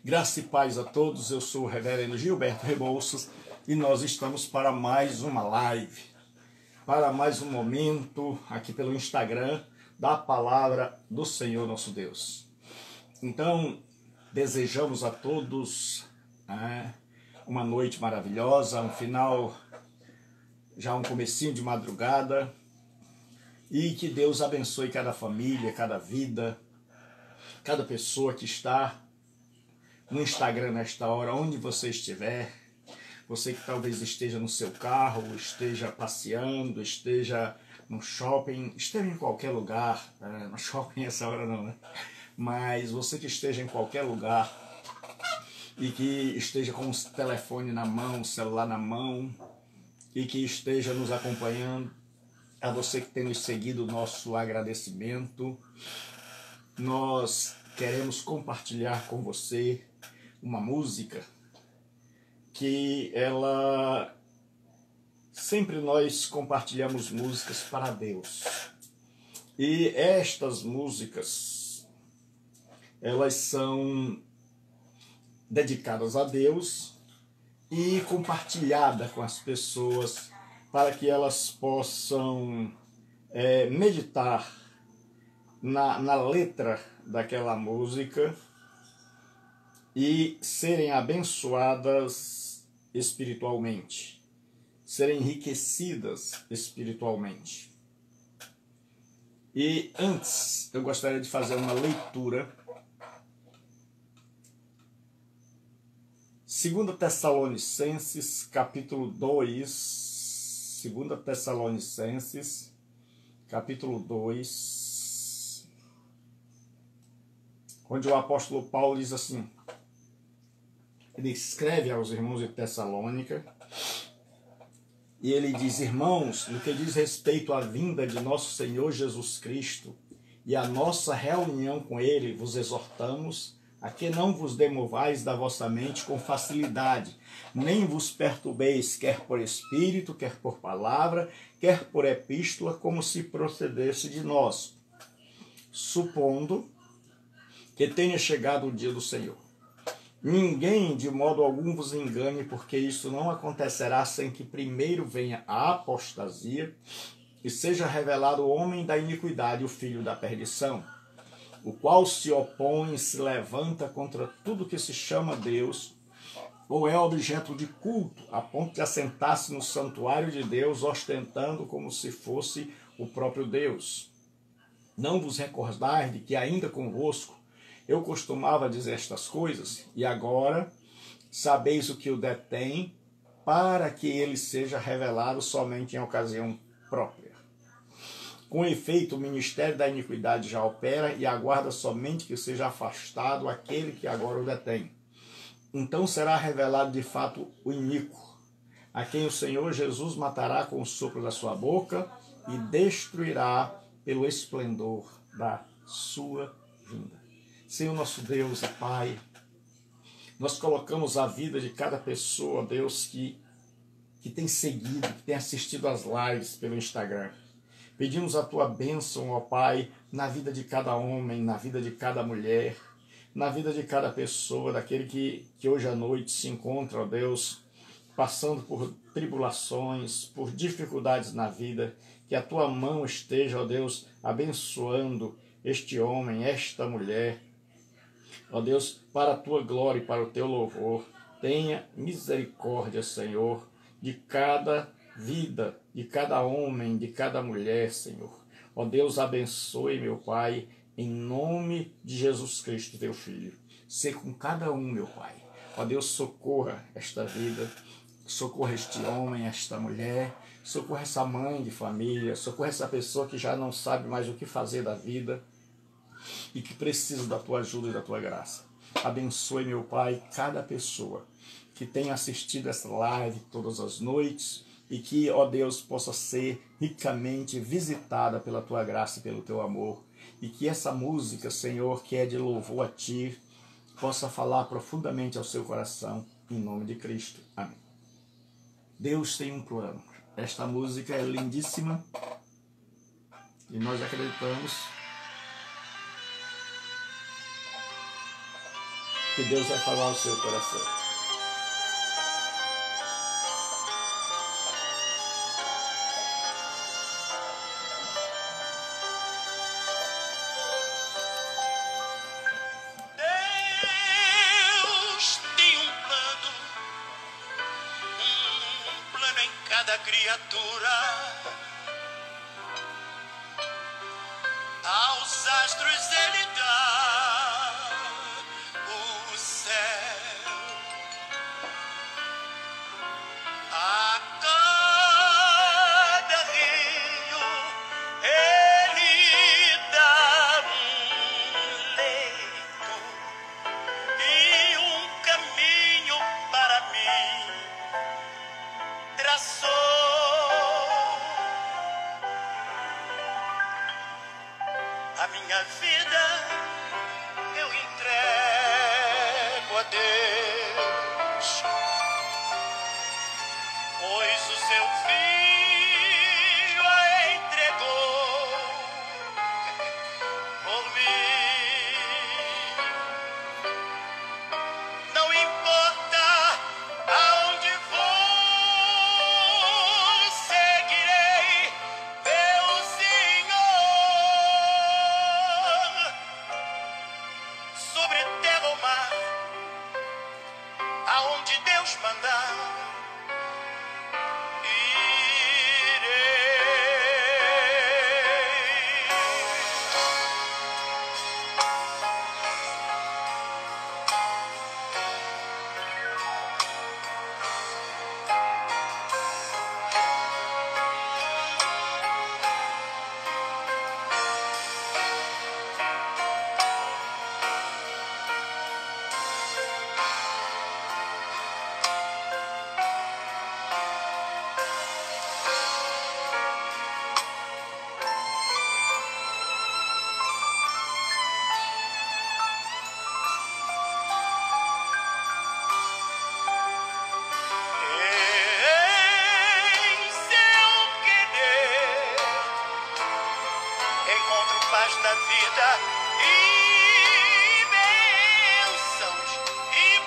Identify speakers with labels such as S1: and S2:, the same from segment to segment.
S1: Graça e paz a todos, eu sou o reverendo Gilberto Rebouças e nós estamos para mais uma live, para mais um momento aqui pelo Instagram da Palavra do Senhor nosso Deus. Então, desejamos a todos uma noite maravilhosa, um final, já um comecinho de madrugada, e que Deus abençoe cada família, cada vida, cada pessoa que está no Instagram nesta hora, onde você estiver, você que talvez esteja no seu carro, esteja passeando, esteja no shopping, esteja em qualquer lugar, no shopping essa hora não, né? Mas você que esteja em qualquer lugar e que esteja com o telefone na mão, o celular na mão e que esteja nos acompanhando, a você que tem nos seguido, nosso agradecimento. Nós queremos compartilhar com você uma música que ela... Sempre nós compartilhamos músicas para Deus. E estas músicas, elas são dedicadas a Deus e compartilhadas com as pessoas para que elas possam meditar na letra daquela música e serem abençoadas espiritualmente, serem enriquecidas espiritualmente. E antes eu gostaria de fazer uma leitura. 2 Tessalonicenses, capítulo 2, 2 Tessalonicenses, capítulo 2, onde o apóstolo Paulo diz assim, ele escreve aos irmãos de Tessalônica, e ele diz: irmãos, no que diz respeito à vinda de nosso Senhor Jesus Cristo e à nossa reunião com Ele, vos exortamos a que não vos demovais da vossa mente com facilidade, nem vos perturbeis, quer por espírito, quer por palavra, quer por epístola, como se procedesse de nós, supondo que tenha chegado o dia do Senhor. Ninguém de modo algum vos engane, porque isso não acontecerá sem que primeiro venha a apostasia e seja revelado o homem da iniquidade, o filho da perdição, o qual se opõe e se levanta contra tudo que se chama Deus ou é objeto de culto, a ponto de assentar-se no santuário de Deus, ostentando como se fosse o próprio Deus. Não vos recordais de que ainda convosco eu costumava dizer estas coisas, e agora sabeis o que o detém, para que ele seja revelado somente em ocasião própria. Com efeito, o ministério da iniquidade já opera e aguarda somente que seja afastado aquele que agora o detém. Então será revelado de fato o iníquo, a quem o Senhor Jesus matará com o sopro da sua boca e destruirá pelo esplendor da sua vinda. Senhor nosso Deus e Pai, nós colocamos a vida de cada pessoa, Deus, que tem seguido, que tem assistido às lives pelo Instagram. Pedimos a Tua bênção, ó Pai, na vida de cada homem, na vida de cada mulher, na vida de cada pessoa, daquele que hoje à noite se encontra, ó Deus, passando por tribulações, por dificuldades na vida, que a Tua mão esteja, ó Deus, abençoando este homem, esta mulher. Ó Deus, para a Tua glória e para o Teu louvor, tenha misericórdia, Senhor, de cada vida, de cada homem, de cada mulher, Senhor. Ó Deus, abençoe, meu Pai, em nome de Jesus Cristo, Teu Filho. Sê com cada um, meu Pai. Ó Deus, socorra esta vida, socorra este homem, esta mulher, socorra essa mãe de família, socorra essa pessoa que já não sabe mais o que fazer da vida e que precisa da Tua ajuda e da Tua graça. Abençoe, meu Pai, cada pessoa que tem assistido essa live todas as noites e que, ó Deus, possa ser ricamente visitada pela Tua graça e pelo Teu amor, e que essa música, Senhor, que é de louvor a Ti, possa falar profundamente ao seu coração, em nome de Cristo. Amém. Deus tem um plano. Esta música é lindíssima e nós acreditamos que Deus vai falar ao seu coração.
S2: Deus tem um plano em cada criatura. Aos astros ele dá o céu, a cada rio ele dá um leito e um caminho para mim traçou. A minha vida eu entrego a Deus, pois o seu filho a entregou por mim. Não importa aonde vou, seguirei meu Senhor. Sobre terra ou mar, aonde Deus mandar, encontro paz na vida e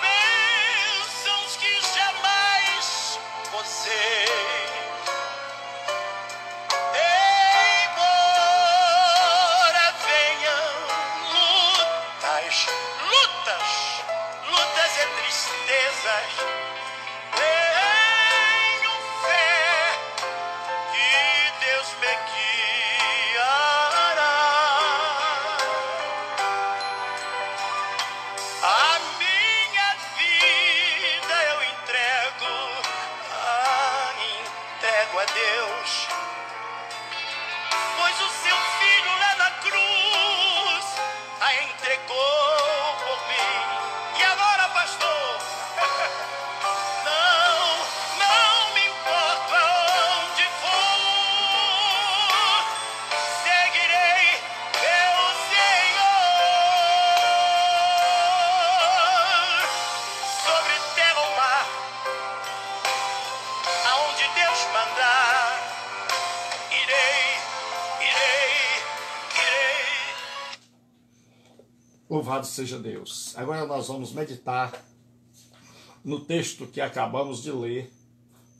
S2: bênçãos que jamais você. Embora venham lutas e tristezas, tenho fé que Deus me guiará. A minha vida eu entrego a Deus, pois o seu filho lá na cruz a entregou por mim. E agora, pastor, não me importa aonde for, seguirei meu Senhor. Sobre terra ou mar, aonde Deus mandar, irei.
S1: Louvado seja Deus. Agora nós vamos meditar no texto que acabamos de ler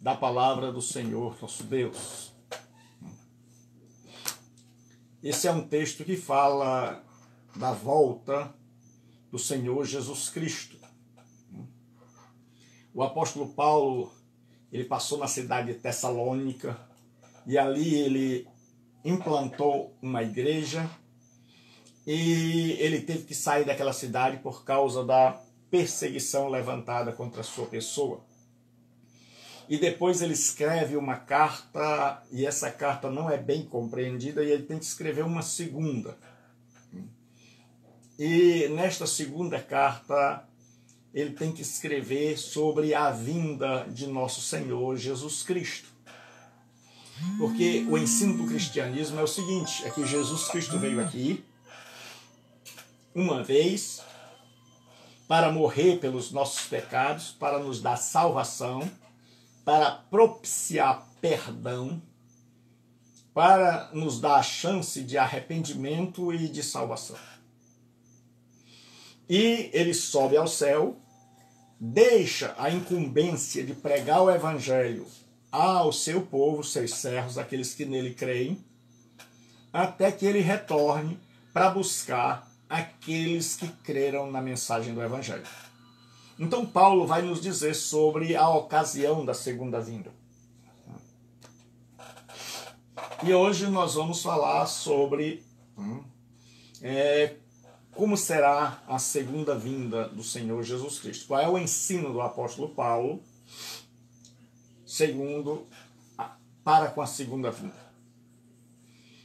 S1: da palavra do Senhor nosso Deus. Esse é um texto que fala da volta do Senhor Jesus Cristo. O apóstolo Paulo, ele passou na cidade de Tessalônica e ali ele implantou uma igreja e ele teve que sair daquela cidade por causa da perseguição levantada contra a sua pessoa. E depois ele escreve uma carta, e essa carta não é bem compreendida, e ele tem que escrever uma segunda. E nesta segunda carta, ele tem que escrever sobre a vinda de nosso Senhor Jesus Cristo. Porque o ensino do cristianismo é o seguinte, é que Jesus Cristo veio aqui uma vez para morrer pelos nossos pecados, para nos dar salvação, para propiciar perdão, para nos dar a chance de arrependimento e de salvação. E ele sobe ao céu, deixa a incumbência de pregar o evangelho ao seu povo, seus servos, aqueles que nele creem, até que ele retorne para buscar aqueles que creram na mensagem do evangelho. Então Paulo vai nos dizer sobre a ocasião da segunda vinda. E hoje nós vamos falar sobre como será a segunda vinda do Senhor Jesus Cristo. Qual é o ensino do apóstolo Paulo para com a segunda vinda?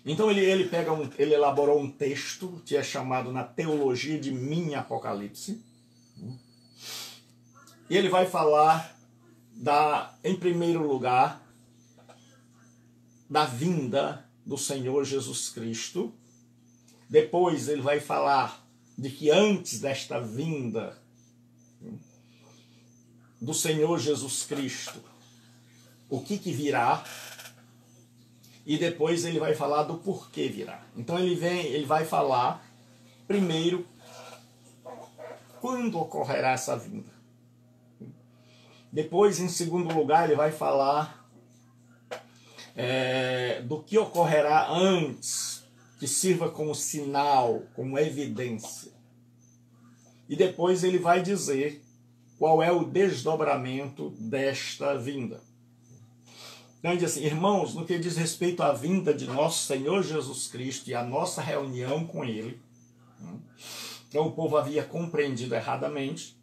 S1: Então ele elaborou um texto que é chamado na teologia de mini Apocalipse. E ele vai falar em primeiro lugar, da vinda do Senhor Jesus Cristo. Depois ele vai falar de que antes desta vinda do Senhor Jesus Cristo, o que virá, e depois ele vai falar do porquê virá. Então ele vai falar primeiro quando ocorrerá essa vinda. Depois, em segundo lugar, ele vai falar do que ocorrerá antes, que sirva como sinal, como evidência. E depois ele vai dizer qual é o desdobramento desta vinda. Então ele diz assim: irmãos, no que diz respeito à vinda de nosso Senhor Jesus Cristo e à nossa reunião com Ele, então o povo havia compreendido erradamente,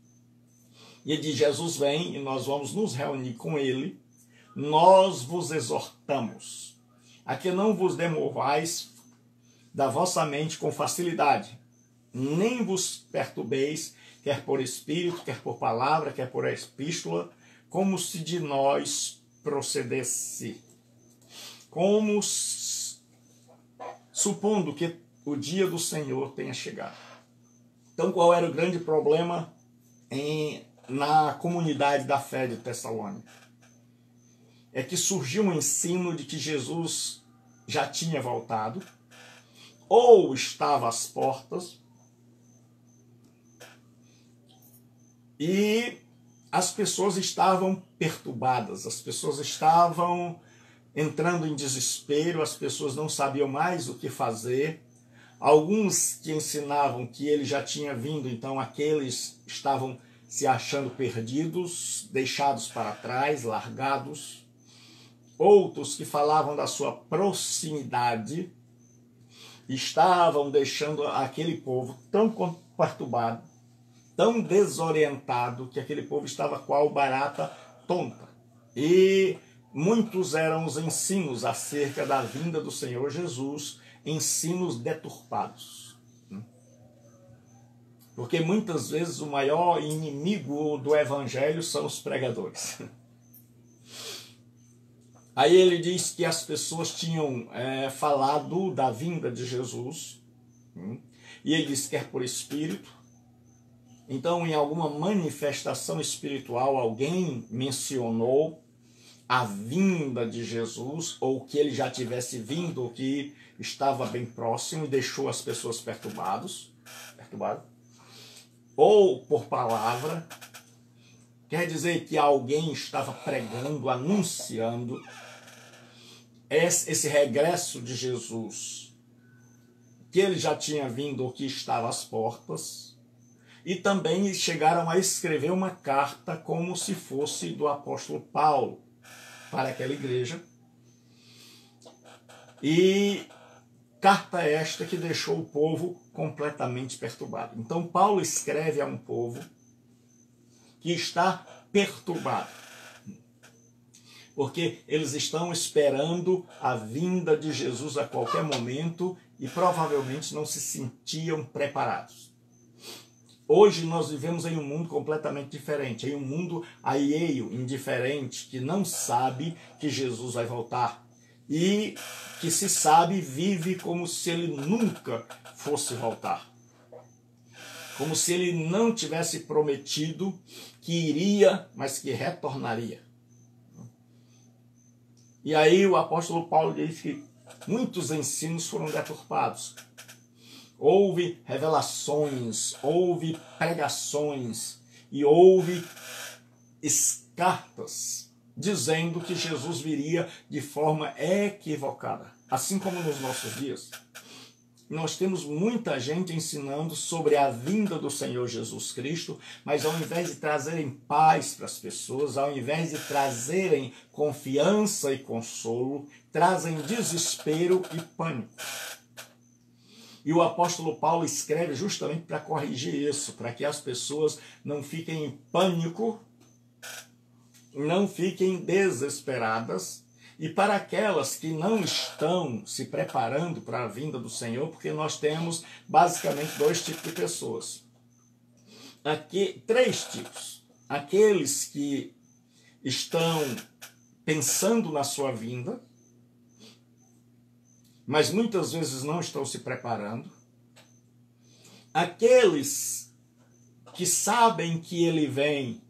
S1: e ele diz: Jesus vem e nós vamos nos reunir com Ele. Nós vos exortamos a que não vos demovais da vossa mente com facilidade, nem vos perturbeis, quer por espírito, quer por palavra, quer por epístola, como se de nós procedesse, como supondo que o dia do Senhor tenha chegado. Então, qual era o grande problema na comunidade da fé de Tessalônica? É que surgiu um ensino de que Jesus já tinha voltado, ou estava às portas, e as pessoas estavam perturbadas, as pessoas estavam entrando em desespero, as pessoas não sabiam mais o que fazer. Alguns que ensinavam que ele já tinha vindo, então aqueles estavam se achando perdidos, deixados para trás, largados. Outros que falavam da sua proximidade estavam deixando aquele povo tão perturbado, tão desorientado, que aquele povo estava qual barata tonta. E muitos eram os ensinos acerca da vinda do Senhor Jesus, ensinos deturpados. Porque muitas vezes o maior inimigo do evangelho são os pregadores. Aí ele diz que as pessoas tinham falado da vinda de Jesus, e ele diz que quer por espírito. Então, em alguma manifestação espiritual, alguém mencionou a vinda de Jesus, ou que ele já tivesse vindo, ou que estava bem próximo, e deixou as pessoas perturbadas. Ou por palavra, quer dizer que alguém estava pregando, anunciando esse regresso de Jesus, que ele já tinha vindo ou que estava às portas. E também chegaram a escrever uma carta como se fosse do apóstolo Paulo para aquela igreja. E carta esta que deixou o povo completamente perturbado. Então Paulo escreve a um povo que está perturbado, porque eles estão esperando a vinda de Jesus a qualquer momento e provavelmente não se sentiam preparados. Hoje nós vivemos em um mundo completamente diferente, em um mundo alheio, indiferente, que não sabe que Jesus vai voltar e que, se sabe, vive como se ele nunca fosse voltar. Como se ele não tivesse prometido que iria, mas que retornaria. E aí o apóstolo Paulo diz que muitos ensinos foram deturpados. houve revelações, houve pregações e houve cartas dizendo que Jesus viria de forma equivocada. Assim como nos nossos dias, nós temos muita gente ensinando sobre a vinda do Senhor Jesus Cristo, mas ao invés de trazerem paz para as pessoas, ao invés de trazerem confiança e consolo, trazem desespero e pânico. E o apóstolo Paulo escreve justamente para corrigir isso, para que as pessoas não fiquem em pânico, não fiquem desesperadas, e para aquelas que não estão se preparando para a vinda do Senhor, porque nós temos basicamente dois tipos de pessoas. Três tipos. Aqueles que estão pensando na sua vinda, mas muitas vezes não estão se preparando. Aqueles que sabem que ele vem,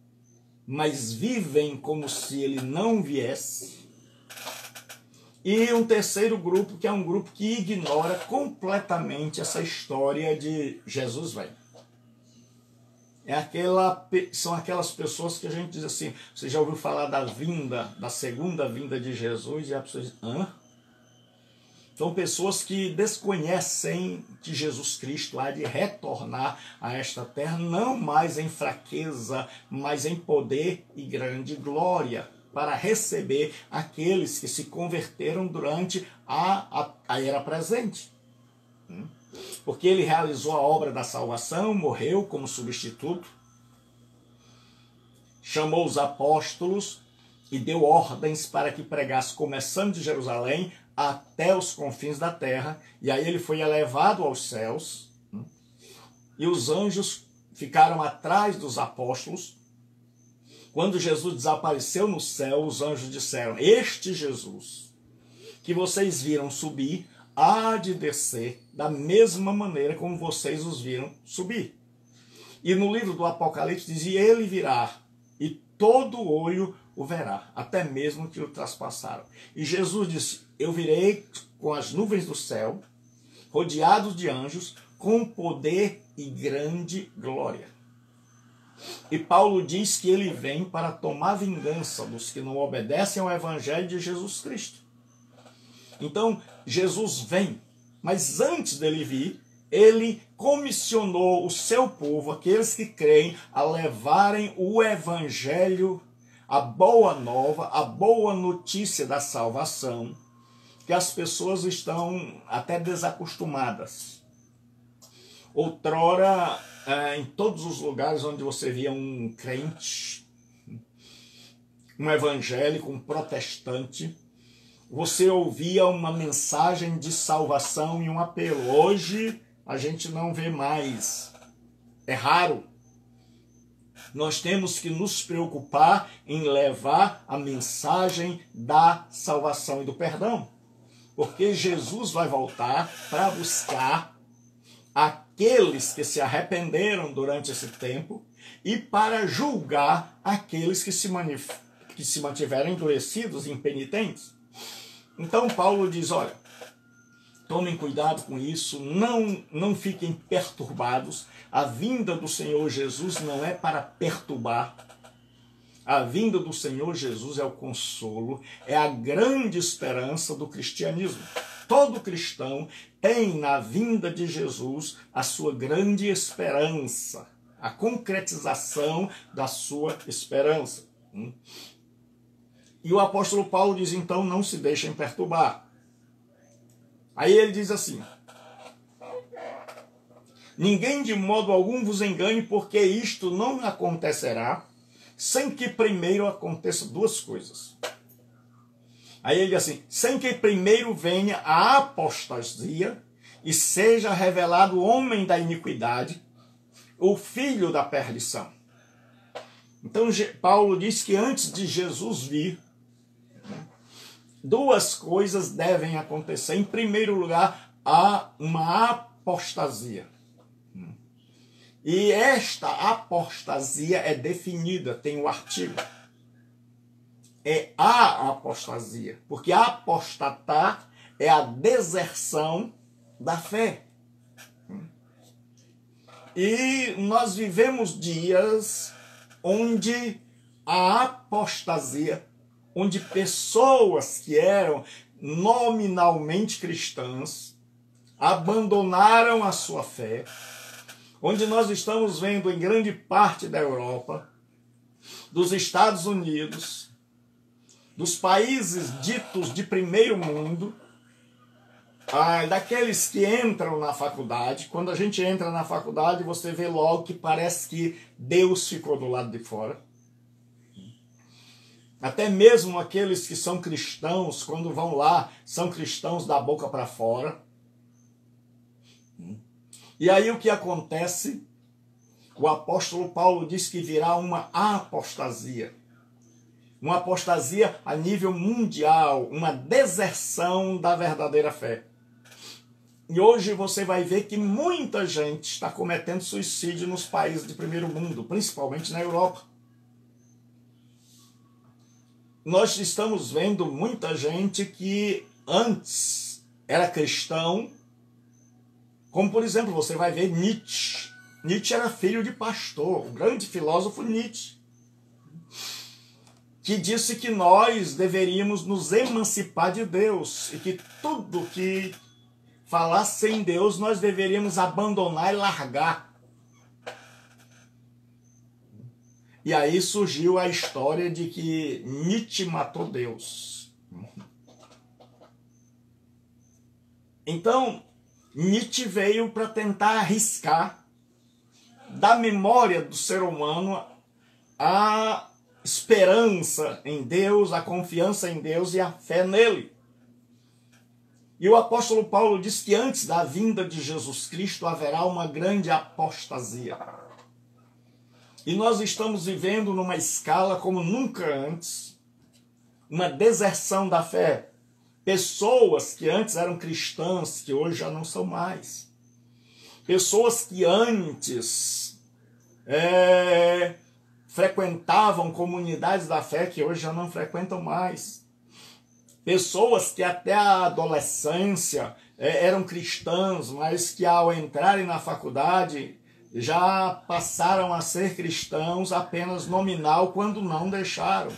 S1: mas vivem como se ele não viesse. E um terceiro grupo, que é um grupo que ignora completamente essa história de Jesus vem. São aquelas pessoas que a gente diz assim, você já ouviu falar da segunda vinda de Jesus? E a pessoa diz, hã? São pessoas que desconhecem que Jesus Cristo há de retornar a esta terra, não mais em fraqueza, mas em poder e grande glória, para receber aqueles que se converteram durante a era presente. Porque ele realizou a obra da salvação, morreu como substituto, chamou os apóstolos e deu ordens para que pregasse, começando de Jerusalém até os confins da terra, e aí ele foi elevado aos céus, e os anjos ficaram atrás dos apóstolos. Quando Jesus desapareceu no céu, os anjos disseram, este Jesus que vocês viram subir, há de descer da mesma maneira como vocês os viram subir. E no livro do Apocalipse diz, e ele virá, e todo olho o verá, até mesmo que o traspassaram. E Jesus disse, eu virei com as nuvens do céu, rodeados de anjos, com poder e grande glória. E Paulo diz que ele vem para tomar vingança dos que não obedecem ao evangelho de Jesus Cristo. Então, Jesus vem, mas antes dele vir, ele comissionou o seu povo, aqueles que creem, a levarem o evangelho, a boa nova, a boa notícia da salvação, que as pessoas estão até desacostumadas. Outrora, em todos os lugares onde você via um crente, um evangélico, um protestante, você ouvia uma mensagem de salvação e um apelo. Hoje a gente não vê mais. É raro. Nós temos que nos preocupar em levar a mensagem da salvação e do perdão. Porque Jesus vai voltar para buscar aqueles que se arrependeram durante esse tempo e para julgar aqueles que se mantiveram endurecidos e impenitentes. Então Paulo diz, olha, tomem cuidado com isso, não fiquem perturbados. A vinda do Senhor Jesus não é para perturbar. A vinda do Senhor Jesus é o consolo, é a grande esperança do cristianismo. Todo cristão tem na vinda de Jesus a sua grande esperança, a concretização da sua esperança. E o apóstolo Paulo diz, então, não se deixem perturbar. Aí ele diz assim, ninguém de modo algum vos engane, porque isto não acontecerá sem que primeiro aconteça duas coisas. Aí ele diz assim, sem que primeiro venha a apostasia e seja revelado o homem da iniquidade, o filho da perdição. Então Paulo diz que antes de Jesus vir, duas coisas devem acontecer. Em primeiro lugar, há uma apostasia. E esta apostasia é definida, tem o artigo. É a apostasia. Porque apostatar é a deserção da fé. E nós vivemos dias onde a apostasia, onde pessoas que eram nominalmente cristãs abandonaram a sua fé, onde nós estamos vendo em grande parte da Europa, dos Estados Unidos, dos países ditos de primeiro mundo, daqueles que entram na faculdade. Quando a gente entra na faculdade, você vê logo que parece que Deus ficou do lado de fora. Até mesmo aqueles que são cristãos, quando vão lá, são cristãos da boca para fora. E aí o que acontece? O apóstolo Paulo diz que virá uma apostasia. Uma apostasia a nível mundial, uma deserção da verdadeira fé. E hoje você vai ver que muita gente está cometendo suicídio nos países de primeiro mundo, principalmente na Europa. Nós estamos vendo muita gente que antes era cristão, como por exemplo, você vai ver Nietzsche. Nietzsche era filho de pastor, o grande filósofo Nietzsche, que disse que nós deveríamos nos emancipar de Deus e que tudo que falasse em Deus nós deveríamos abandonar e largar. E aí surgiu a história de que Nietzsche matou Deus. Então, Nietzsche veio para tentar arriscar da memória do ser humano a esperança em Deus, a confiança em Deus e a fé nele. E o apóstolo Paulo diz que antes da vinda de Jesus Cristo haverá uma grande apostasia. E nós estamos vivendo numa escala como nunca antes, uma deserção da fé. Pessoas que antes eram cristãs, que hoje já não são mais. Pessoas que antes frequentavam comunidades da fé, que hoje já não frequentam mais. Pessoas que até a adolescência eram cristãs, mas que ao entrarem na faculdade já passaram a ser cristãos apenas nominal, quando não deixaram.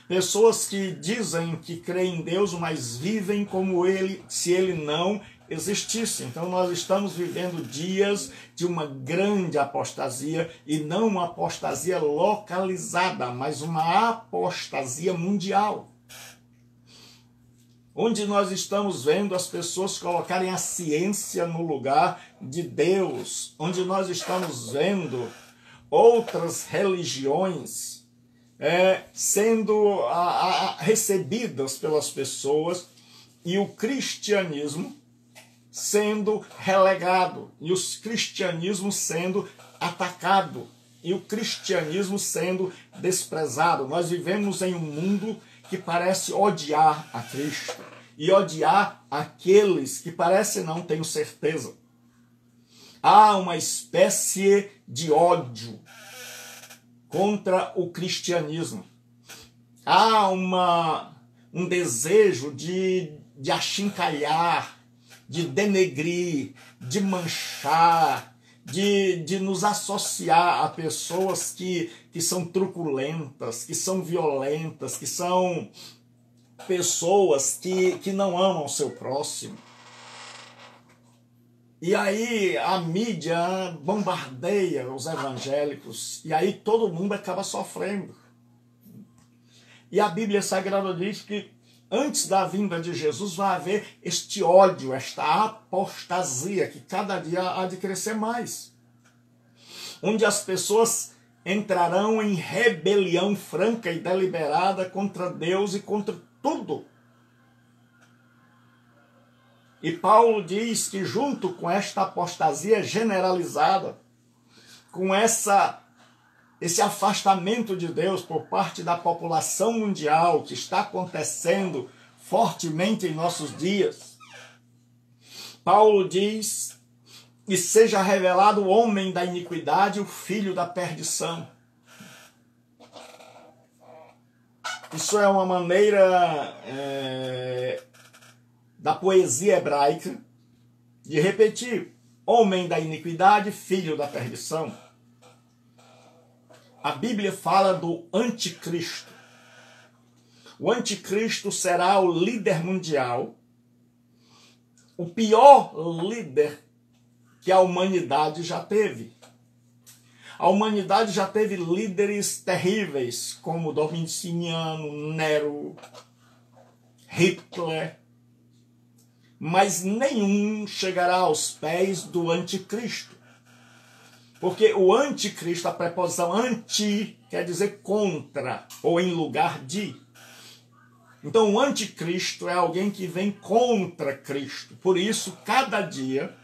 S1: Pessoas que dizem que creem em Deus, mas vivem como ele, se ele não existisse. Então nós estamos vivendo dias de uma grande apostasia, e não uma apostasia localizada, mas uma apostasia mundial. Onde nós estamos vendo as pessoas colocarem a ciência no lugar de Deus, onde nós estamos vendo outras religiões sendo recebidas pelas pessoas, e o cristianismo sendo relegado, e o cristianismo sendo atacado, e o cristianismo sendo desprezado. Nós vivemos em um mundo que parece odiar a Cristo e odiar aqueles que parecem não, tenho certeza. Há uma espécie de ódio contra o cristianismo. Há um desejo de achincalhar, de denegrir, de manchar, de nos associar a pessoas que são truculentas, que são violentas, que são pessoas que não amam o seu próximo. E aí a mídia bombardeia os evangélicos, e aí todo mundo acaba sofrendo. E a Bíblia Sagrada diz que antes da vinda de Jesus vai haver este ódio, esta apostasia, que cada dia há de crescer mais. Onde as pessoas entrarão em rebelião franca e deliberada contra Deus e contra tudo. E Paulo diz que junto com esta apostasia generalizada, com esse afastamento de Deus por parte da população mundial que está acontecendo fortemente em nossos dias, Paulo diz: e seja revelado o homem da iniquidade, o filho da perdição. Isso é uma maneira da poesia hebraica de repetir: homem da iniquidade, filho da perdição. A Bíblia fala do anticristo. O anticristo será o líder mundial, o pior líder que a humanidade já teve. A humanidade já teve líderes terríveis, como Domiciano, Nero, Hitler, mas nenhum chegará aos pés do anticristo. Porque o anticristo, a preposição anti, quer dizer contra, ou em lugar de. Então o anticristo é alguém que vem contra Cristo. Por isso, cada dia,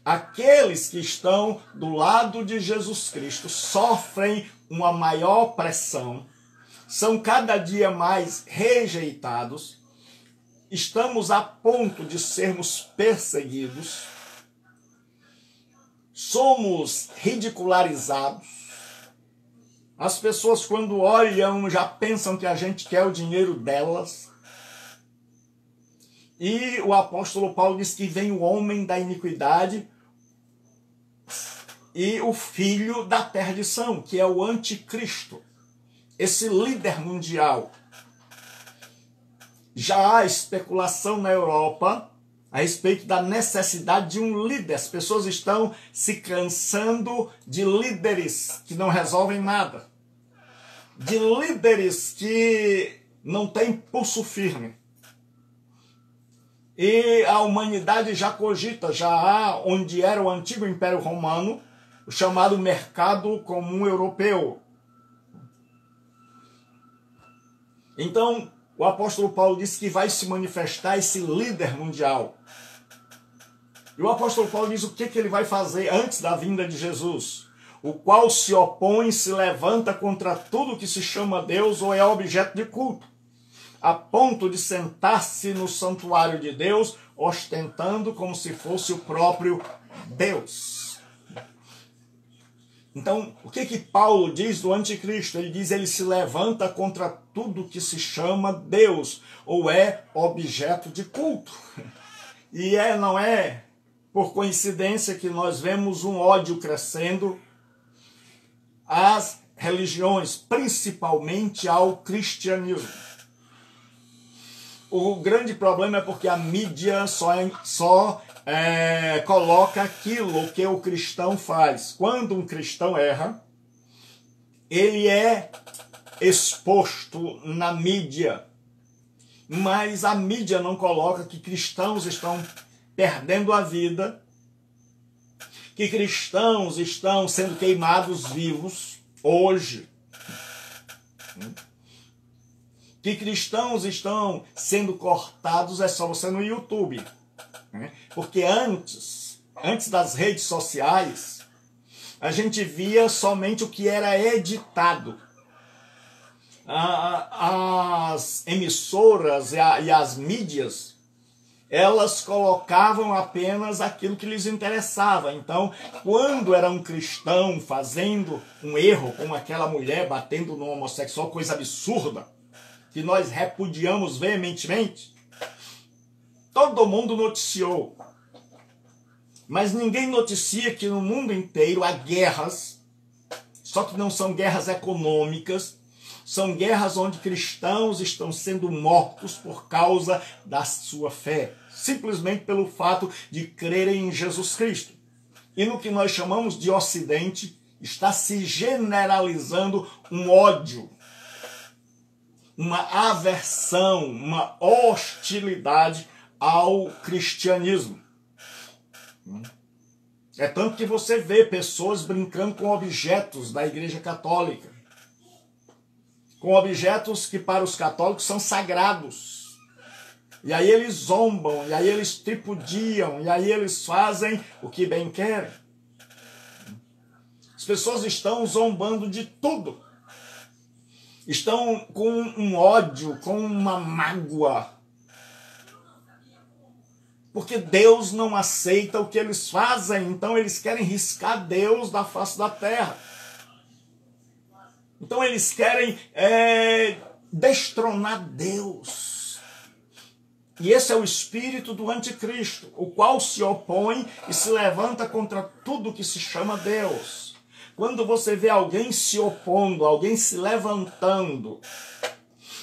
S1: aqueles que estão do lado de Jesus Cristo sofrem uma maior pressão, são cada dia mais rejeitados, estamos a ponto de sermos perseguidos, somos ridicularizados. As pessoas, quando olham, já pensam que a gente quer o dinheiro delas. E o apóstolo Paulo diz que vem o homem da iniquidade e o filho da perdição, que é o anticristo, esse líder mundial. Já há especulação na Europa a respeito da necessidade de um líder. As pessoas estão se cansando de líderes que não resolvem nada, de líderes que não têm pulso firme. E a humanidade já cogita, já há, onde era o antigo Império Romano, o chamado Mercado Comum Europeu. Então, o apóstolo Paulo disse que vai se manifestar esse líder mundial. E o apóstolo Paulo diz o que ele vai fazer antes da vinda de Jesus, o qual se opõe, se levanta contra tudo que se chama Deus ou é objeto de culto, a ponto de sentar-se no santuário de Deus, ostentando como se fosse o próprio Deus. Então, o que Paulo diz do anticristo? Ele diz, ele se levanta contra tudo que se chama Deus, ou é objeto de culto. E não é por coincidência que nós vemos um ódio crescendo às religiões, principalmente ao cristianismo. O grande problema é porque a mídia só coloca aquilo que o cristão faz. Quando um cristão erra, ele é exposto na mídia. Mas a mídia não coloca que cristãos estão perdendo a vida, que cristãos estão sendo queimados vivos hoje, que cristãos estão sendo cortados, é só você no YouTube. Porque antes das redes sociais, a gente via somente o que era editado. As emissoras e as mídias, elas colocavam apenas aquilo que lhes interessava. Então, quando era um cristão fazendo um erro, como aquela mulher batendo no homossexual, coisa absurda, que nós repudiamos veementemente, todo mundo noticiou. Mas ninguém noticia que no mundo inteiro há guerras, só que não são guerras econômicas, são guerras onde cristãos estão sendo mortos por causa da sua fé, simplesmente pelo fato de crerem em Jesus Cristo. E no que nós chamamos de Ocidente, está se generalizando um ódio, uma aversão, uma hostilidade ao cristianismo. É tanto que você vê pessoas brincando com objetos da Igreja Católica, com objetos que para os católicos são sagrados. E aí eles zombam, e aí eles tripudiam, e aí eles fazem o que bem querem. As pessoas estão zombando de tudo. Estão com um ódio, com uma mágoa. Porque Deus não aceita o que eles fazem, então eles querem riscar Deus da face da terra. Então eles querem destronar Deus. E esse é o espírito do anticristo, o qual se opõe e se levanta contra tudo que se chama Deus. Quando você vê alguém se opondo, alguém se levantando,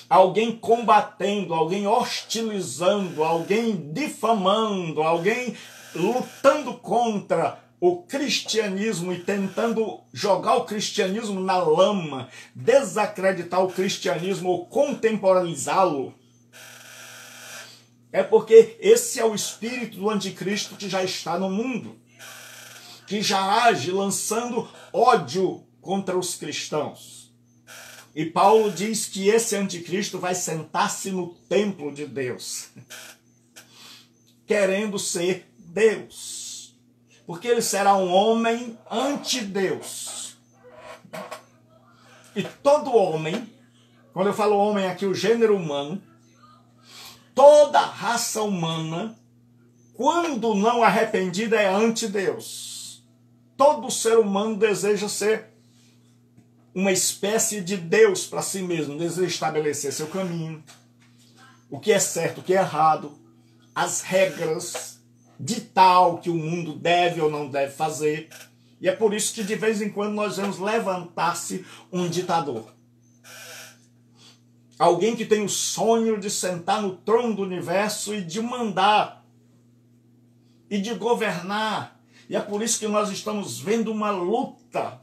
S1: alguém combatendo, alguém hostilizando, alguém difamando, alguém lutando contra o cristianismo e tentando jogar o cristianismo na lama, desacreditar o cristianismo ou contemporaneizá-lo, é porque esse é o espírito do anticristo que já está no mundo, que já age lançando ódio contra os cristãos. E Paulo diz que esse anticristo vai sentar-se no templo de Deus, querendo ser Deus, porque ele será um homem anti-Deus. E todo homem, quando eu falo homem aqui, o gênero humano, toda raça humana, quando não arrependida, é anti-Deus. Todo ser humano deseja ser uma espécie de Deus para si mesmo, deseja estabelecer seu caminho, o que é certo, o que é errado, as regras, ditar o que o mundo deve ou não deve fazer. E é por isso que de vez em quando nós vemos levantar-se um ditador. Alguém que tem o sonho de sentar no trono do universo e de mandar e de governar. E é por isso que nós estamos vendo uma luta,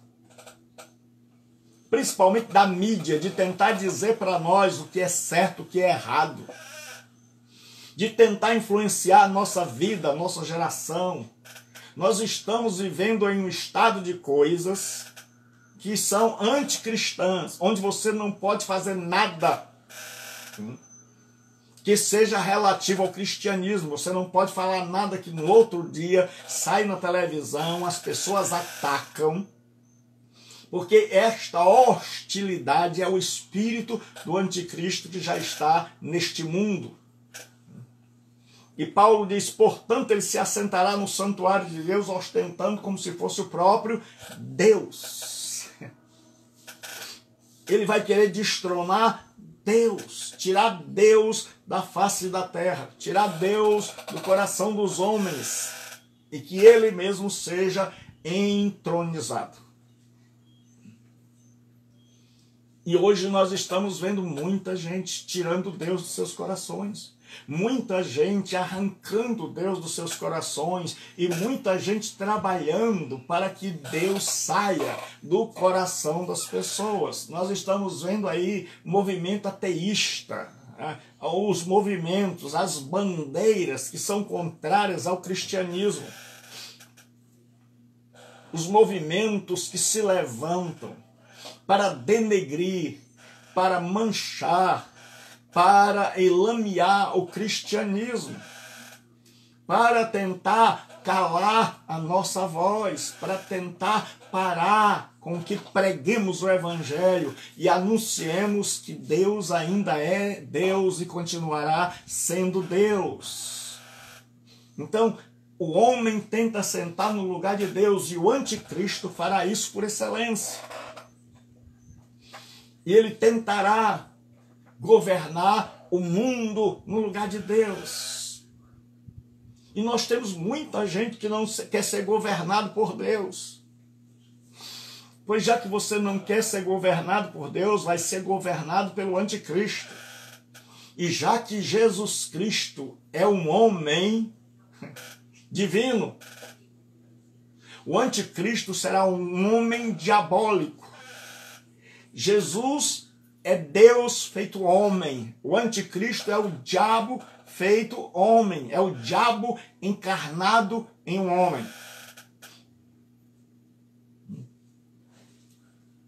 S1: principalmente da mídia, de tentar dizer para nós o que é certo, o que é errado, de tentar influenciar a nossa vida, a nossa geração. Nós estamos vivendo em um estado de coisas que são anticristãs, onde você não pode fazer nada que seja relativo ao cristianismo. Você não pode falar nada que no outro dia sai na televisão, as pessoas atacam, porque esta hostilidade é o espírito do anticristo que já está neste mundo. E Paulo diz, portanto, ele se assentará no santuário de Deus, ostentando como se fosse o próprio Deus. Ele vai querer destronar Deus, tirar Deus da face da terra, tirar Deus do coração dos homens, e que ele mesmo seja entronizado. E hoje nós estamos vendo muita gente tirando Deus dos seus corações, muita gente arrancando Deus dos seus corações e muita gente trabalhando para que Deus saia do coração das pessoas. Nós estamos vendo aí movimento ateísta, os movimentos, as bandeiras que são contrárias ao cristianismo, os movimentos que se levantam para denegrir, para manchar, para elamear o cristianismo, para tentar calar a nossa voz, para tentar parar com que preguemos o evangelho e anunciemos que Deus ainda é Deus e continuará sendo Deus. Então, o homem tenta sentar no lugar de Deus e o anticristo fará isso por excelência. E ele tentará governar o mundo no lugar de Deus. E nós temos muita gente que não quer ser governado por Deus. Pois já que você não quer ser governado por Deus, vai ser governado pelo anticristo. E já que Jesus Cristo é um homem divino, o anticristo será um homem diabólico. Jesus é Deus feito homem. O anticristo é o diabo feito homem. É o diabo encarnado em um homem.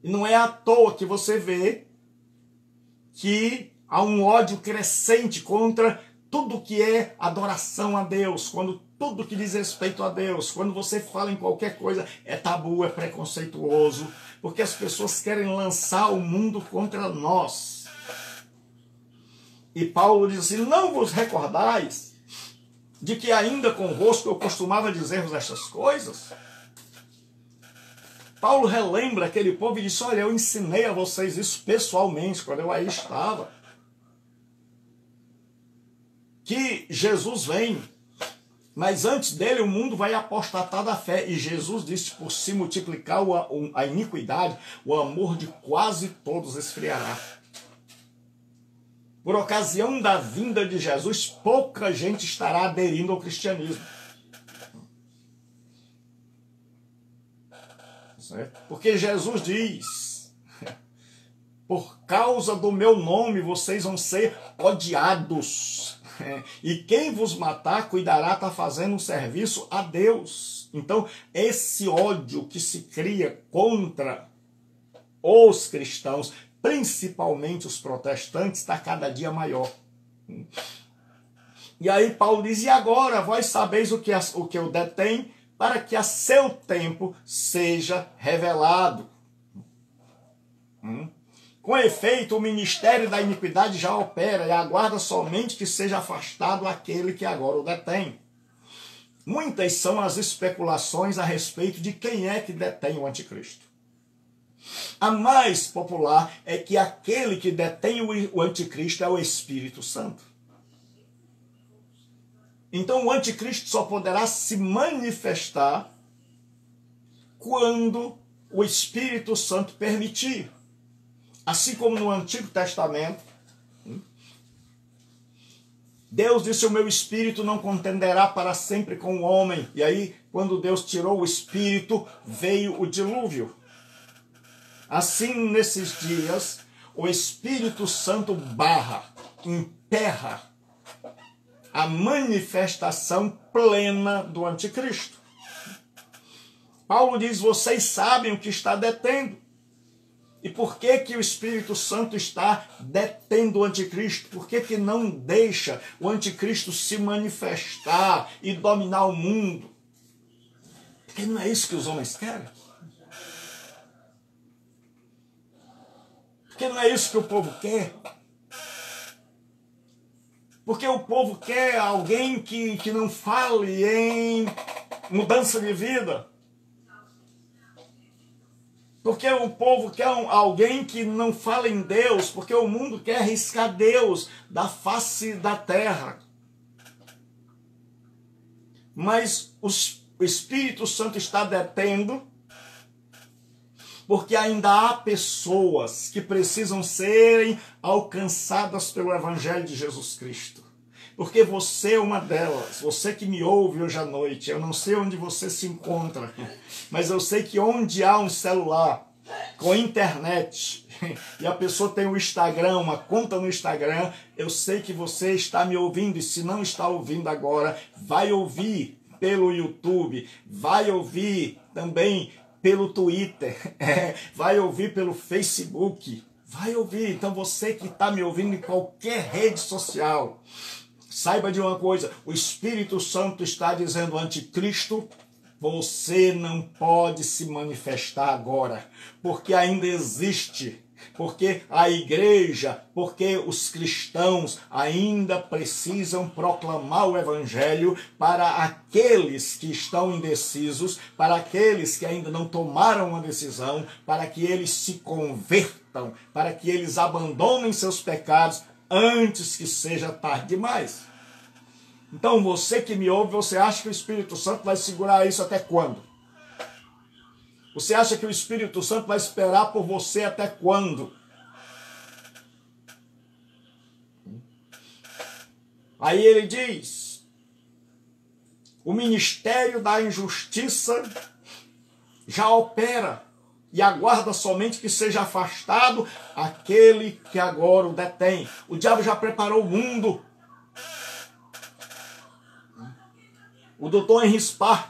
S1: E não é à toa que você vê que há um ódio crescente contra tudo que é adoração a Deus, quando tudo que diz respeito a Deus, quando você fala em qualquer coisa, é tabu, é preconceituoso, porque as pessoas querem lançar o mundo contra nós. E Paulo diz assim, não vos recordais de que ainda convosco eu costumava dizer-vos estas coisas? Paulo relembra aquele povo e diz, olha, eu ensinei a vocês isso pessoalmente, quando eu aí estava. que Jesus vem, mas antes dele o mundo vai apostatar da fé. E Jesus disse, por se multiplicar a iniquidade, o amor de quase todos esfriará. Por ocasião da vinda de Jesus, pouca gente estará aderindo ao cristianismo. Certo? Porque Jesus diz, por causa do meu nome vocês vão ser odiados. E quem vos matar cuidará, está fazendo um serviço a Deus. Então, esse ódio que se cria contra os cristãos, principalmente os protestantes, está cada dia maior. E aí Paulo diz, e agora vós sabeis o que eu detenho, para que a seu tempo seja revelado. Com efeito, o ministério da iniquidade já opera e aguarda somente que seja afastado aquele que agora o detém. Muitas são as especulações a respeito de quem é que detém o anticristo. A mais popular é que aquele que detém o anticristo é o Espírito Santo. Então o anticristo só poderá se manifestar quando o Espírito Santo permitir. Assim como no Antigo Testamento, Deus disse, o meu espírito não contenderá para sempre com o homem. E aí, quando Deus tirou o espírito, veio o dilúvio. Assim, nesses dias, o Espírito Santo emperra a manifestação plena do anticristo. Paulo diz, vocês sabem o que está detendo. E por que que o Espírito Santo está detendo o anticristo? Por que que não deixa o anticristo se manifestar e dominar o mundo? Porque não é isso que os homens querem. Porque não é isso que o povo quer. Porque o povo quer alguém que não fale em mudança de vida. Porque o povo quer alguém que não fala em Deus, porque o mundo quer arriscar Deus da face da terra. Mas o Espírito Santo está detendo, porque ainda há pessoas que precisam serem alcançadas pelo Evangelho de Jesus Cristo. Porque você é uma delas, você que me ouve hoje à noite, eu não sei onde você se encontra, mas eu sei que onde há um celular com internet e a pessoa tem um Instagram, uma conta no Instagram, eu sei que você está me ouvindo, e se não está ouvindo agora, vai ouvir pelo YouTube, vai ouvir também pelo Twitter, vai ouvir pelo Facebook, vai ouvir. Então você que está me ouvindo em qualquer rede social, saiba de uma coisa, o Espírito Santo está dizendo, anticristo, você não pode se manifestar agora, porque ainda existe, porque a igreja, porque os cristãos ainda precisam proclamar o Evangelho para aqueles que estão indecisos, para aqueles que ainda não tomaram uma decisão, para que eles se convertam, para que eles abandonem seus pecados, antes que seja tarde demais. Então você que me ouve, você acha que o Espírito Santo vai segurar isso até quando? Você acha que o Espírito Santo vai esperar por você até quando? Aí ele diz, o ministério da injustiça já opera e aguarda somente que seja afastado aquele que agora o detém. O diabo já preparou o mundo. O doutor Henry Spark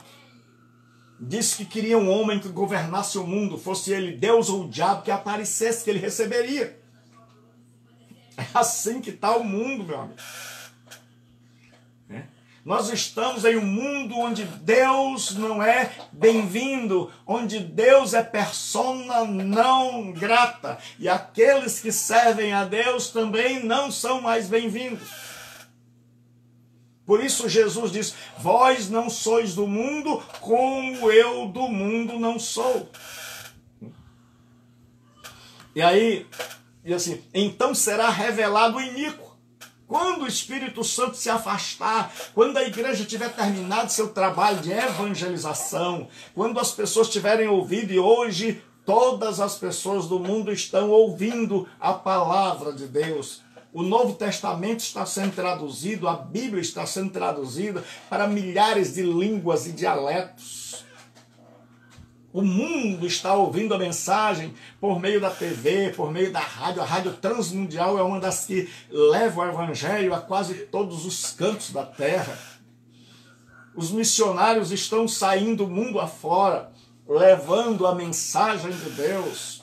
S1: disse que queria um homem que governasse o mundo, fosse ele Deus ou o diabo, que aparecesse, que ele receberia. É assim que está o mundo, meu amigo. Nós estamos em um mundo onde Deus não é bem-vindo, onde Deus é persona não grata, e aqueles que servem a Deus também não são mais bem-vindos. Por isso Jesus diz, vós não sois do mundo, como eu do mundo não sou. E aí, e assim, então será revelado o iníquo. Quando o Espírito Santo se afastar, quando a igreja tiver terminado seu trabalho de evangelização, quando as pessoas tiverem ouvido, e hoje todas as pessoas do mundo estão ouvindo a palavra de Deus. O Novo Testamento está sendo traduzido, a Bíblia está sendo traduzida para milhares de línguas e dialetos. O mundo está ouvindo a mensagem por meio da TV, por meio da rádio. A Rádio Transmundial é uma das que leva o Evangelho a quase todos os cantos da terra. Os missionários estão saindo mundo afora, levando a mensagem de Deus.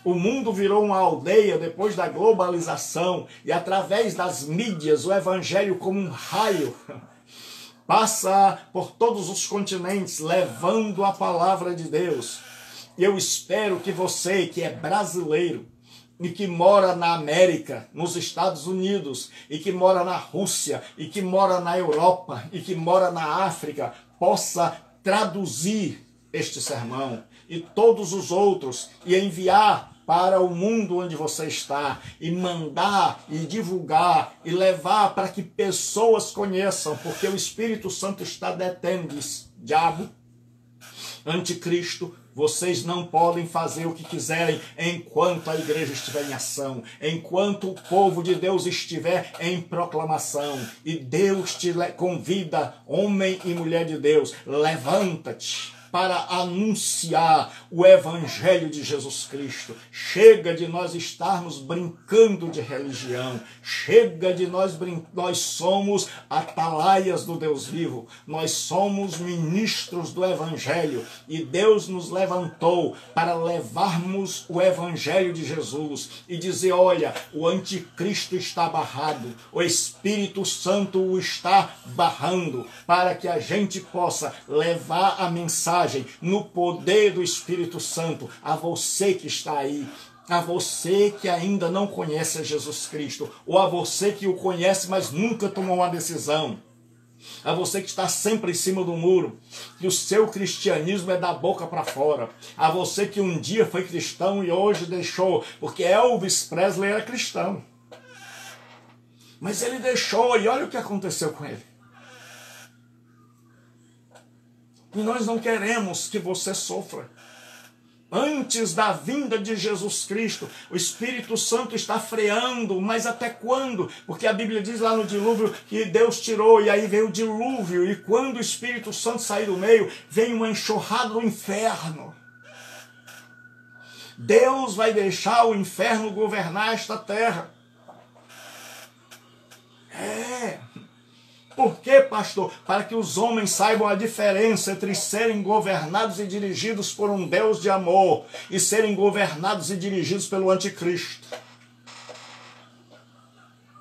S1: O mundo virou uma aldeia depois da globalização e através das mídias o evangelho como um raio passa por todos os continentes levando a palavra de Deus. E eu espero que você que é brasileiro e que mora na América, nos Estados Unidos, e que mora na Rússia, e que mora na Europa, e que mora na África, possa traduzir este sermão e todos os outros e enviar para o mundo onde você está e mandar e divulgar e levar para que pessoas conheçam, porque o Espírito Santo está detendo, diz, diabo, anticristo, vocês não podem fazer o que quiserem enquanto a igreja estiver em ação, enquanto o povo de Deus estiver em proclamação. E Deus te convida, homem e mulher de Deus, levanta-te para anunciar o Evangelho de Jesus Cristo. Chega de nós estarmos brincando de religião. Chega de nós somos atalaias do Deus vivo. Nós somos ministros do Evangelho. E Deus nos levantou para levarmos o Evangelho de Jesus e dizer, olha, o anticristo está barrado. O Espírito Santo o está barrando para que a gente possa levar a mensagem no poder do Espírito Santo a você que está aí, a você que ainda não conhece a Jesus Cristo, ou a você que o conhece, mas nunca tomou uma decisão, a você que está sempre em cima do muro, que o seu cristianismo é da boca para fora, a você que um dia foi cristão e hoje deixou, porque Elvis Presley era cristão, mas ele deixou e olha o que aconteceu com ele. E nós não queremos que você sofra. Antes da vinda de Jesus Cristo, o Espírito Santo está freando, mas até quando? Porque a Bíblia diz lá no dilúvio que Deus tirou e aí veio o dilúvio. E quando o Espírito Santo sair do meio, vem uma enxurrada do inferno. Deus vai deixar o inferno governar esta terra. Por quê, pastor? Para que os homens saibam a diferença entre serem governados e dirigidos por um Deus de amor e serem governados e dirigidos pelo anticristo.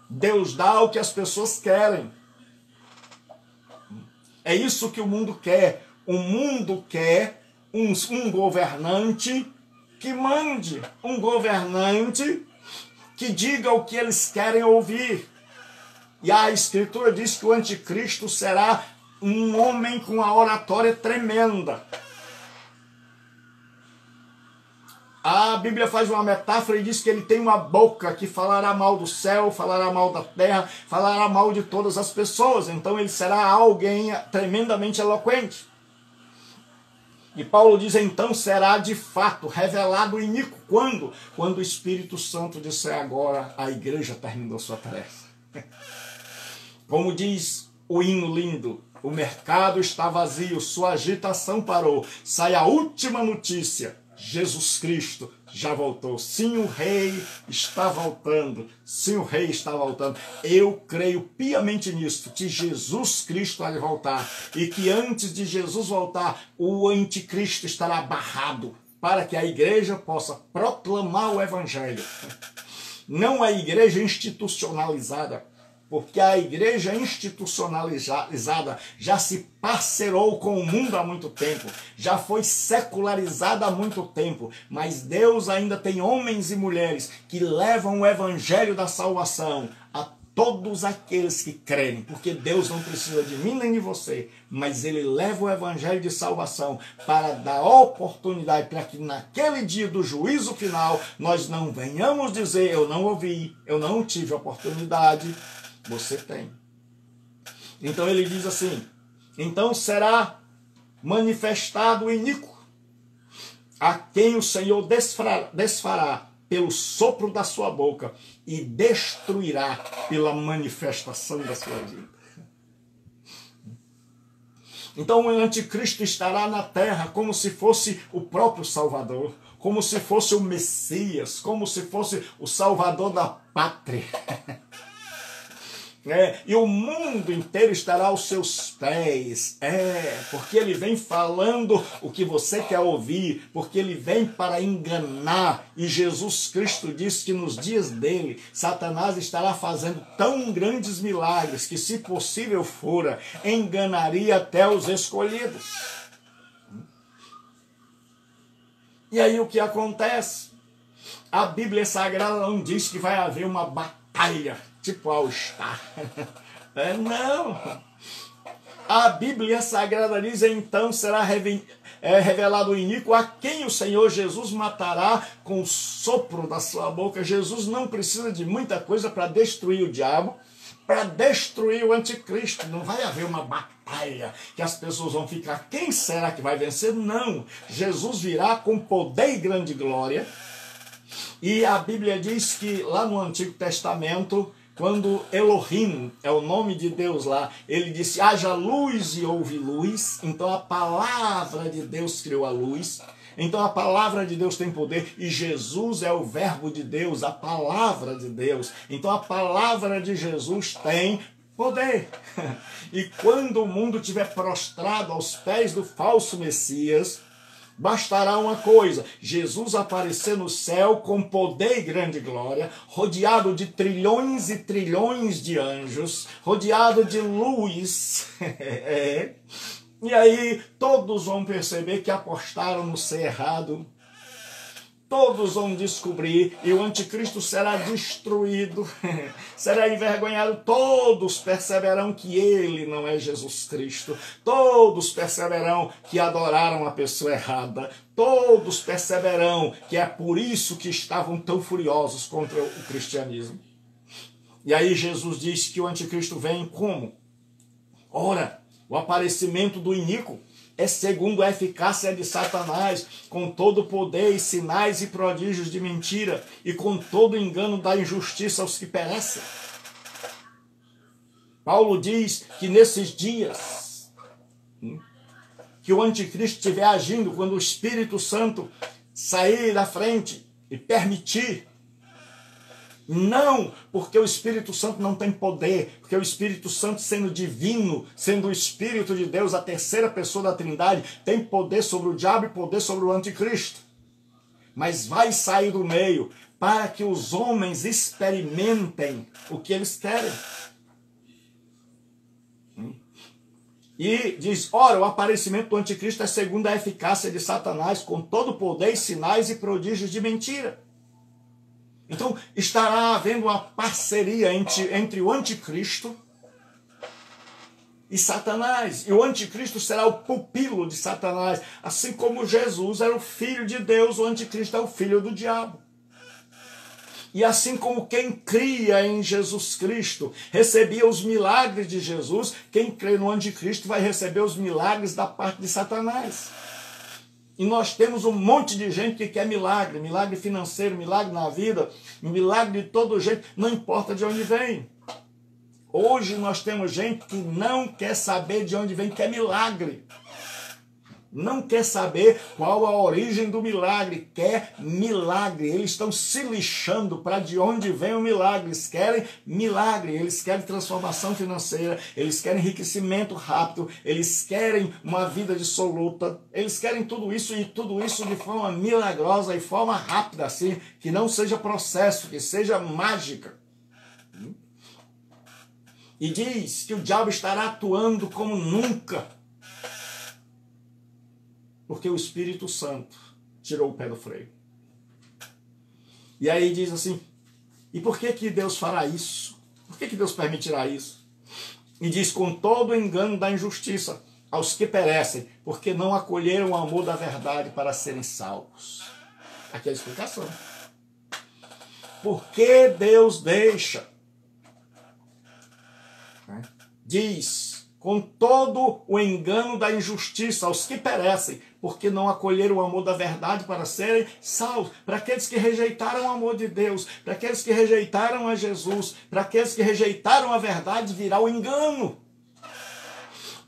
S1: Deus dá o que as pessoas querem. É isso que o mundo quer. O mundo quer um governante que mande, um governante que diga o que eles querem ouvir. E a Escritura diz que o anticristo será um homem com uma oratória tremenda. A Bíblia faz uma metáfora e diz que ele tem uma boca que falará mal do céu, falará mal da terra, falará mal de todas as pessoas. Então ele será alguém tremendamente eloquente. E Paulo diz, então será de fato revelado o iníquo. Quando? Quando o Espírito Santo disser agora, a igreja terminou sua tarefa. Como diz o hino lindo, o mercado está vazio, sua agitação parou. Sai a última notícia, Jesus Cristo já voltou. Sim, o rei está voltando. Sim, o rei está voltando. Eu creio piamente nisso, que Jesus Cristo vai voltar. E que antes de Jesus voltar, o anticristo estará barrado, para que a igreja possa proclamar o evangelho. Não a igreja institucionalizada, porque a igreja institucionalizada já se parcerou com o mundo há muito tempo, já foi secularizada há muito tempo, mas Deus ainda tem homens e mulheres que levam o evangelho da salvação a todos aqueles que creem, porque Deus não precisa de mim nem de você, mas Ele leva o evangelho de salvação para dar oportunidade para que naquele dia do juízo final nós não venhamos dizer, eu não ouvi, eu não tive oportunidade. Você tem. Então ele diz assim: então será manifestado o iníquo, a quem o Senhor desfará pelo sopro da sua boca e destruirá pela manifestação da sua vida. Então o anticristo estará na terra como se fosse o próprio Salvador, como se fosse o Messias, como se fosse o Salvador da pátria. E o mundo inteiro estará aos seus pés, porque ele vem falando o que você quer ouvir, porque ele vem para enganar, e Jesus Cristo disse que nos dias dele, Satanás estará fazendo tão grandes milagres, que se possível fora, enganaria até os escolhidos. E aí o que acontece? A Bíblia Sagrada não diz que vai haver uma batalha, tipo All Star. Não. A Bíblia Sagrada diz: então será revelado o iníquo, a quem o Senhor Jesus matará com o sopro da sua boca. Jesus não precisa de muita coisa para destruir o diabo, para destruir o anticristo. Não vai haver uma batalha que as pessoas vão ficar: quem será que vai vencer? Não. Jesus virá com poder e grande glória. E a Bíblia diz que lá no Antigo Testamento, quando Elohim, é o nome de Deus lá, ele disse: haja luz e houve luz. Então a palavra de Deus criou a luz. Então a palavra de Deus tem poder, e Jesus é o verbo de Deus, a palavra de Deus. Então a palavra de Jesus tem poder. E quando o mundo estiver prostrado aos pés do falso Messias, bastará uma coisa: Jesus aparecer no céu com poder e grande glória, rodeado de trilhões e trilhões de anjos, rodeado de luz. E aí todos vão perceber que apostaram no ser errado. Todos vão descobrir, e o anticristo será destruído, será envergonhado. Todos perceberão que ele não é Jesus Cristo. Todos perceberão que adoraram a pessoa errada. Todos perceberão que é por isso que estavam tão furiosos contra o cristianismo. E aí Jesus diz que o anticristo vem como? Ora, o aparecimento do iníquo é segundo a eficácia de Satanás, com todo o poder e sinais e prodígios de mentira, e com todo o engano da injustiça aos que perecem. Paulo diz que nesses dias que o anticristo estiver agindo, quando o Espírito Santo sair da frente e permitir, não, porque o Espírito Santo não tem poder, porque o Espírito Santo, sendo divino, sendo o Espírito de Deus, a terceira pessoa da Trindade, tem poder sobre o diabo e poder sobre o anticristo. Mas vai sair do meio para que os homens experimentem o que eles querem. E diz: ora, o aparecimento do anticristo é segundo a eficácia de Satanás, com todo o poder, sinais e prodígios de mentira. Então estará havendo uma parceria entre o anticristo e Satanás. E o anticristo será o pupilo de Satanás. Assim como Jesus era o filho de Deus, o anticristo é o filho do diabo. E assim como quem cria em Jesus Cristo recebia os milagres de Jesus, quem crê no anticristo vai receber os milagres da parte de Satanás. E nós temos um monte de gente que quer milagre, milagre financeiro, milagre na vida, milagre de todo jeito, não importa de onde vem. Hoje nós temos gente que não quer saber de onde vem, quer milagre. Não quer saber qual a origem do milagre, quer milagre. Eles estão se lixando para de onde vem o milagre. Eles querem milagre, eles querem transformação financeira, eles querem enriquecimento rápido, eles querem uma vida dissoluta, eles querem tudo isso, e tudo isso de forma milagrosa e forma rápida, assim, que não seja processo, que seja mágica. E diz que o diabo estará atuando como nunca, porque o Espírito Santo tirou o pé do freio. E aí diz assim: e por que que Deus fará isso? Por que que Deus permitirá isso? E diz: com todo o engano da injustiça aos que perecem, porque não acolheram o amor da verdade para serem salvos. Aqui é a explicação. Por que Deus deixa né? Diz, com todo o engano da injustiça aos que perecem, porque não acolheram o amor da verdade para serem salvos. Para aqueles que rejeitaram o amor de Deus, para aqueles que rejeitaram a Jesus, para aqueles que rejeitaram a verdade, virá o engano.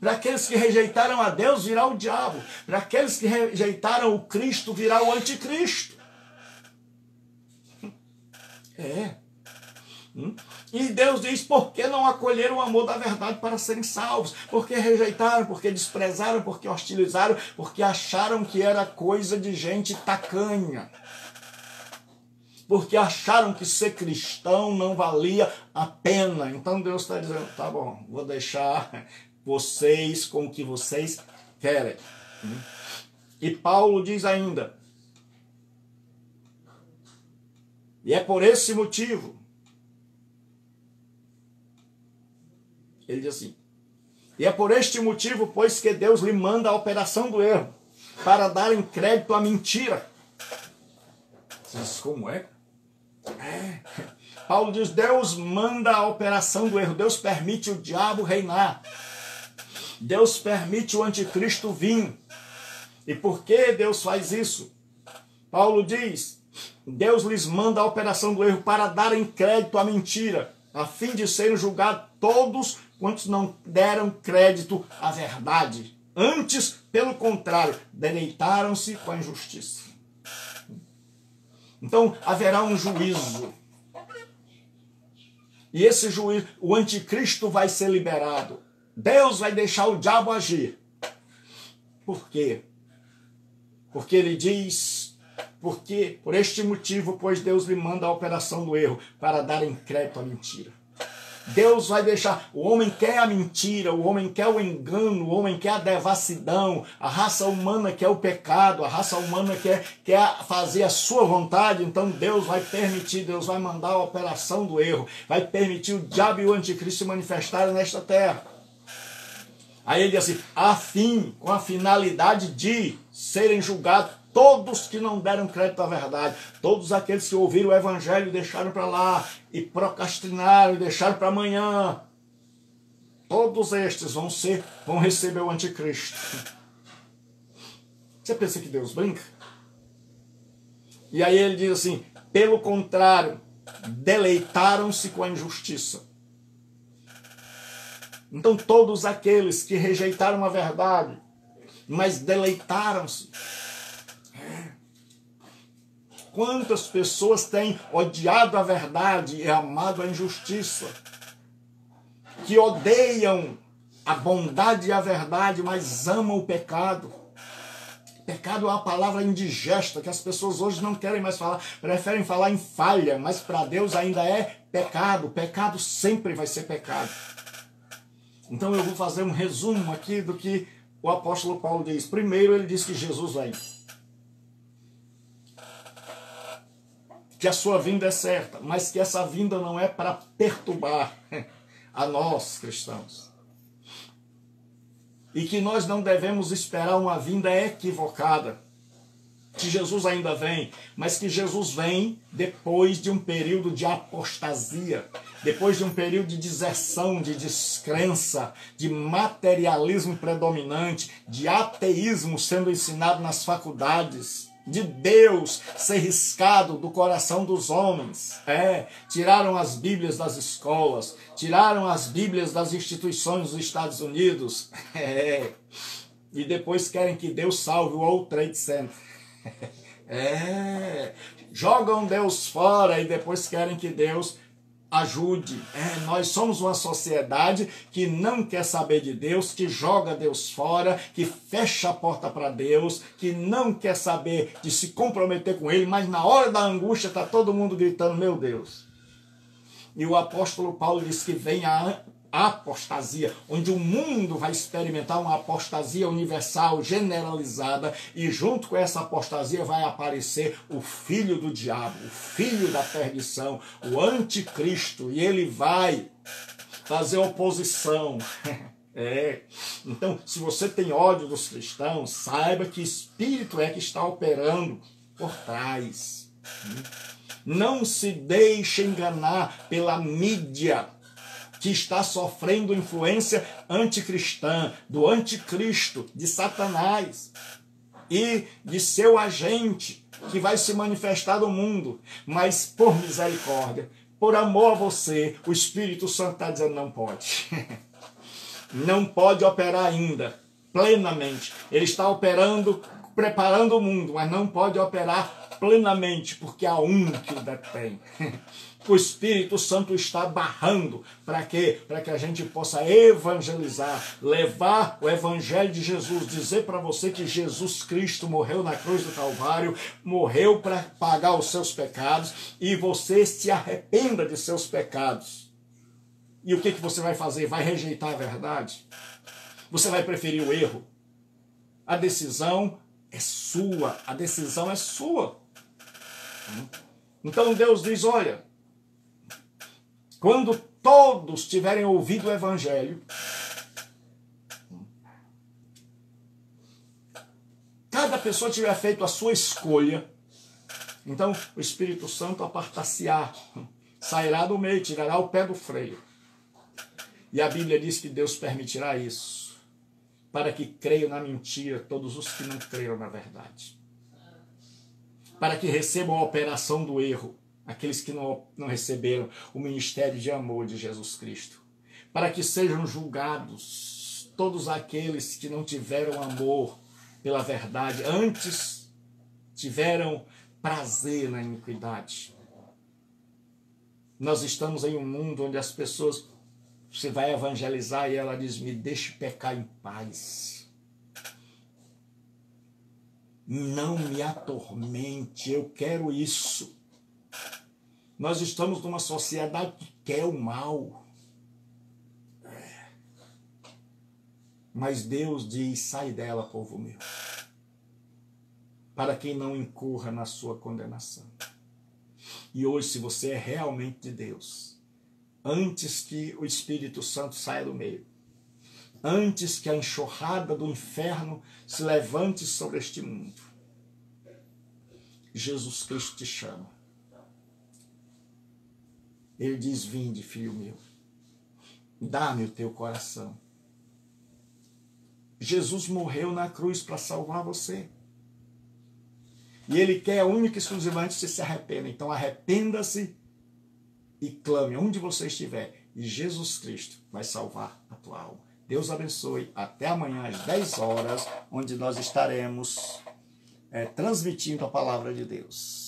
S1: Para aqueles que rejeitaram a Deus, virá o diabo. Para aqueles que rejeitaram o Cristo, virá o anticristo. E Deus diz, por que não acolheram o amor da verdade para serem salvos? Porque rejeitaram, porque desprezaram, porque hostilizaram, porque acharam que era coisa de gente tacanha. Porque acharam que ser cristão não valia a pena. Então Deus está dizendo, tá bom, vou deixar vocês com o que vocês querem. E Paulo diz ainda, e é por esse motivo, ele diz assim, e é por este motivo, pois que Deus lhe manda a operação do erro, para darem crédito à mentira. Você diz, como é? Paulo diz, Deus manda a operação do erro, Deus permite o diabo reinar, Deus permite o anticristo vir. E por que Deus faz isso? Paulo diz, Deus lhes manda a operação do erro para darem crédito à mentira, a fim de serem julgados todos quantos não deram crédito à verdade. Antes, pelo contrário, deleitaram-se com a injustiça. Então, haverá um juízo. E esse juízo, o anticristo vai ser liberado. Deus vai deixar o diabo agir. Por quê? Porque ele diz, porque por este motivo, pois Deus lhe manda a operação do erro, para darem crédito à mentira. Deus vai deixar, o homem quer a mentira, o homem quer o engano, o homem quer a devassidão, a raça humana quer o pecado, a raça humana quer fazer a sua vontade, então Deus vai permitir, Deus vai mandar a operação do erro, vai permitir o diabo e o anticristo se manifestarem nesta terra. Aí ele diz assim, a fim, com a finalidade de serem julgados todos que não deram crédito à verdade, todos aqueles que ouviram o evangelho e deixaram para lá, e procrastinaram e deixaram para amanhã, todos estes vão receber o anticristo. Você pensa que Deus brinca? E aí ele diz assim, pelo contrário, deleitaram-se com a injustiça. Então todos aqueles que rejeitaram a verdade, mas deleitaram-se. Quantas pessoas têm odiado a verdade e amado a injustiça? Que odeiam a bondade e a verdade, mas amam o pecado. Pecado é uma palavra indigesta, que as pessoas hoje não querem mais falar, preferem falar em falha, mas para Deus ainda é pecado. Pecado sempre vai ser pecado. Então eu vou fazer um resumo aqui do que o apóstolo Paulo diz. Primeiro ele diz que Jesus vem. Que a sua vinda é certa, mas que essa vinda não é para perturbar a nós, cristãos. E que nós não devemos esperar uma vinda equivocada. Que Jesus ainda vem, mas que Jesus vem depois de um período de apostasia, depois de um período de deserção, de descrença, de materialismo predominante, de ateísmo sendo ensinado nas faculdades, de Deus ser riscado do coração dos homens. Tiraram as Bíblias das escolas, tiraram as Bíblias das instituições dos Estados Unidos, e depois querem que Deus salve o World Trade Center. Jogam Deus fora e depois querem que Deus ajude. Nós somos uma sociedade que não quer saber de Deus, que joga Deus fora, que fecha a porta para Deus, que não quer saber de se comprometer com Ele, mas na hora da angústia está todo mundo gritando, meu Deus. E o apóstolo Paulo diz que vem a apostasia, onde o mundo vai experimentar uma apostasia universal, generalizada, e junto com essa apostasia vai aparecer o filho do diabo, o filho da perdição, o anticristo, e ele vai fazer oposição. Então, se você tem ódio dos cristãos, saiba que espírito é que está operando por trás. Não se deixe enganar pela mídia. que está sofrendo influência anticristã, do anticristo, de Satanás e de seu agente que vai se manifestar no mundo, mas por misericórdia, por amor a você, o Espírito Santo está dizendo não pode. Não pode operar ainda plenamente. Ele está operando, preparando o mundo, mas não pode operar plenamente, porque há um que o detém. O Espírito Santo está barrando. Para quê? Para que a gente possa evangelizar, levar o Evangelho de Jesus, dizer para você que Jesus Cristo morreu na cruz do Calvário, morreu para pagar os seus pecados, e você se arrependa de seus pecados. E o que você vai fazer? Vai rejeitar a verdade? Você vai preferir o erro? A decisão é sua. A decisão é sua. Então Deus diz, olha, quando todos tiverem ouvido o Evangelho, cada pessoa tiver feito a sua escolha, então o Espírito Santo apartar-se-á, sairá do meio, tirará o pé do freio. E a Bíblia diz que Deus permitirá isso, para que creiam na mentira todos os que não creram na verdade. Para que recebam a operação do erro, aqueles que não receberam o ministério de amor de Jesus Cristo. Para que sejam julgados todos aqueles que não tiveram amor pela verdade, antes tiveram prazer na iniquidade. Nós estamos em um mundo onde as pessoas, você vai evangelizar e ela diz, me deixe pecar em paz. Não me atormente, eu quero isso. Nós estamos numa sociedade que quer o mal. Mas Deus diz, sai dela, povo meu, para quem não incorra na sua condenação. E hoje, se você é realmente de Deus, antes que o Espírito Santo saia do meio, antes que a enxurrada do inferno se levante sobre este mundo, Jesus Cristo te chama. Ele diz, vinde, filho meu, dá-me o teu coração. Jesus morreu na cruz para salvar você. E Ele quer única e exclusivamente que você se arrependa. Então arrependa-se e clame onde você estiver. E Jesus Cristo vai salvar a tua alma. Deus abençoe. Até amanhã às 10 horas, onde nós estaremos transmitindo a palavra de Deus.